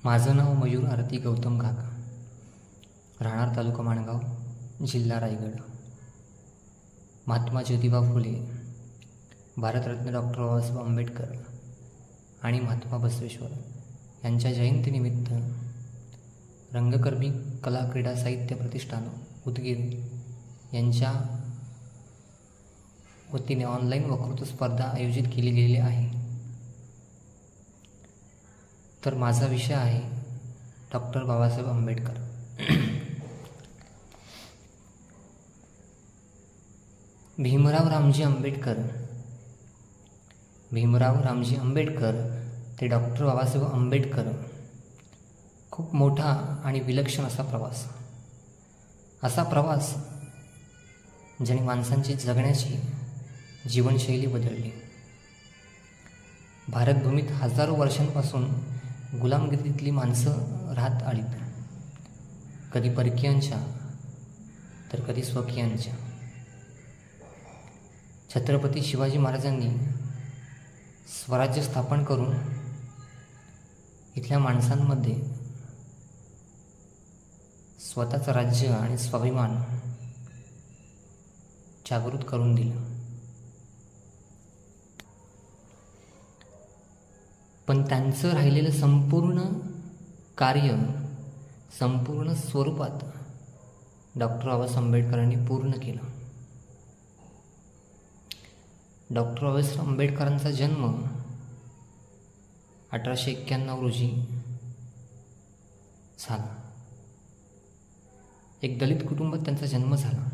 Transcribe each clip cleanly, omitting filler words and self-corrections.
माझं नाव मयूर आरती गौतम काका, राहणार तालुका माणगाव, जिल्हा रायगड. महात्मा ज्योतिबा फुले, भारतरत्न डॉक्टर बाबासाहेब आंबेडकर आणि महात्मा बसवेश्वर यांच्या जयंतीनिमित्त रंगकर्मी कला क्रीडा साहित्य प्रतिष्ठान उदगीर यांच्या वतीने ऑनलाईन वक्तृत्व स्पर्धा आयोजित केली गेलेली आहे. तर माझा विषय आहे डॉक्टर बाबासाहेब आंबेडकर. भीमराव रामजी आंबेडकर ते डॉक्टर बाबासाहेब आंबेडकर, खूप मोठा आणि विलक्षण असा प्रवास ज्याने माणसांची जगण्याची जीवनशैली बदलली. भारतभूमीत हजारो वर्षांपासून गुलामगिरीतली माणसं राहत आलीत, कधी परकीयांच्या तर कधी स्वकीयांच्या. छत्रपती शिवाजी महाराजांनी स्वराज्य स्थापन करून इथल्या माणसांमध्ये स्वतःचं राज्य आणि स्वाभिमान जागृत करून दिलं. पण त्यांचं राहिलेलं संपूर्ण कार्य संपूर्ण स्वरूपात डॉक्टर बाबासाहेब आंबेडकरांनी पूर्ण केलं. डॉक्टर बाबासाहेब आंबेडकरांचा जन्म 1891 रोजी झाला. एक दलित कुटुंबात त्यांचा जन्म झाला.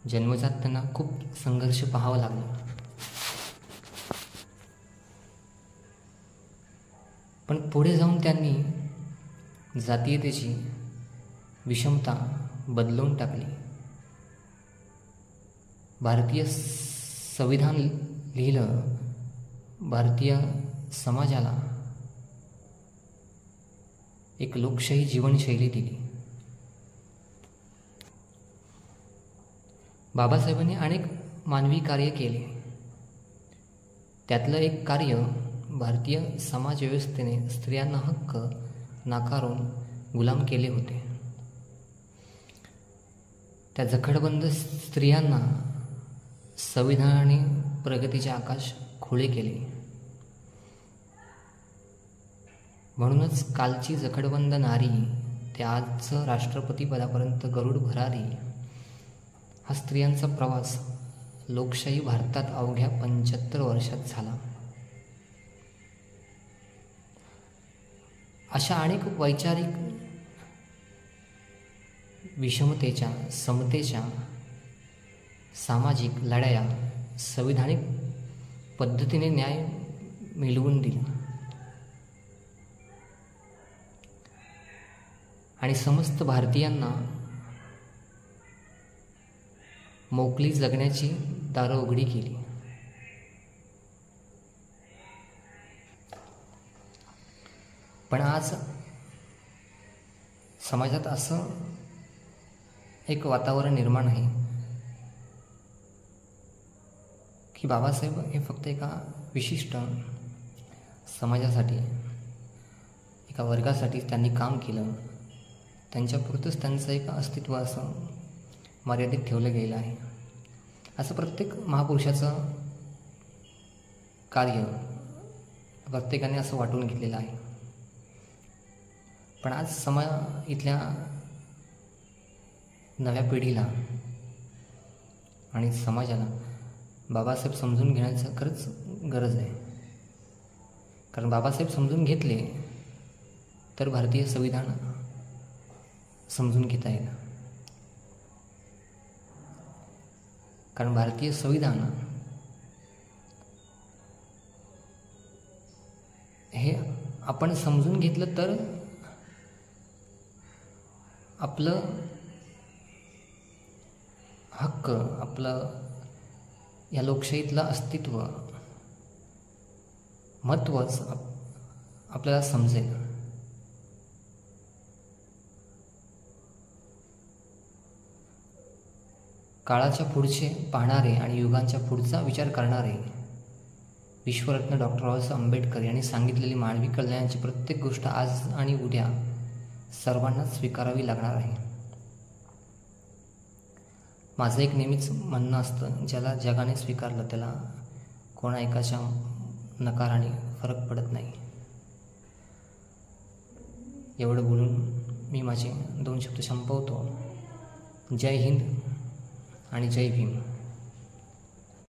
जन्मजात त्यांना खूप संघर्ष पाहावा लागला. पण पुढे जाऊन त्यांनी जातीयतेची विषमता बदलवून टाकली. भारतीय संविधान लिहिलं, भारतीय समाजाला एक लोकशाही जीवनशैली दिली. बाबासाहेबांनी अनेक मानवी कार्य केले. त्यातलं एक कार्य, भारतीय समाजव्यवस्थेने स्त्रियांना हक्क नाकारून गुलाम केले होते. त्या जखडबंद स्त्रियांना संविधानाने प्रगतीचे आकाश खुले केले. म्हणूनच कालची जखडबंद नारी ते आजचं राष्ट्रपतीपदापर्यंत गरुड भरारी हा स्त्रियांचा प्रवास लोकशाही भारतात अवघ्या 75 वर्षात झाला. अशा अनेक वैचारिक विषमतेच्या, समतेच्या सामाजिक लढाया संविधानिक पद्धतीने न्याय मिळवून दिला आणि समस्त भारतीयांना मोकळी जगण्याची दारं उघडी केली. पण आज समाजात असं एक वातावरण निर्माण आहे की बाबासाहेब हे फक्त एका विशिष्ट समाजासाठी, एका वर्गासाठी त्यांनी काम केलं, त्यांच्यापुरतंच त्यांचं एक अस्तित्व असं मर्यादित ठेवलं गेलं आहे. असं प्रत्येक महापुरुषाचं कार्य प्रत्येकाने असं वाटून घेतलेलं आहे. पण आज इथल्या नव्या पिढीला आणि समाजाला बाबासाहेब समजून घेण्याचं खरंच गरज आहे. कारण बाबासाहेब समजून घेतले तर भारतीय संविधान समजून घेता येईल. कारण भारतीय संविधान हे आपण समजून घेतलं तर आपलं हक्क, आपलं या लोकशाहीतलं अस्तित्व, महत्त्वच आपल्याला समजेल. काळाच्या पुढचे पाहणारे आणि युगांच्या पुढचा विचार करणारे विश्वरत्न डॉक्टर बाबासाहेब आंबेडकर यांनी सांगितलेली मानवी कल्याणाची प्रत्येक गोष्ट आज आणि उद्या सर्वांनाच स्वीकारावी लागणार आहे. माझं एक नेहमीच म्हणणं असतं, ज्याला जगाने स्वीकारलं त्याला कोणा एकाच्या नकाराने फरक पडत नाही. एवढं बोलून मी माझे 2 शब्द संपवतो. जय हिंद आणि जय भीम.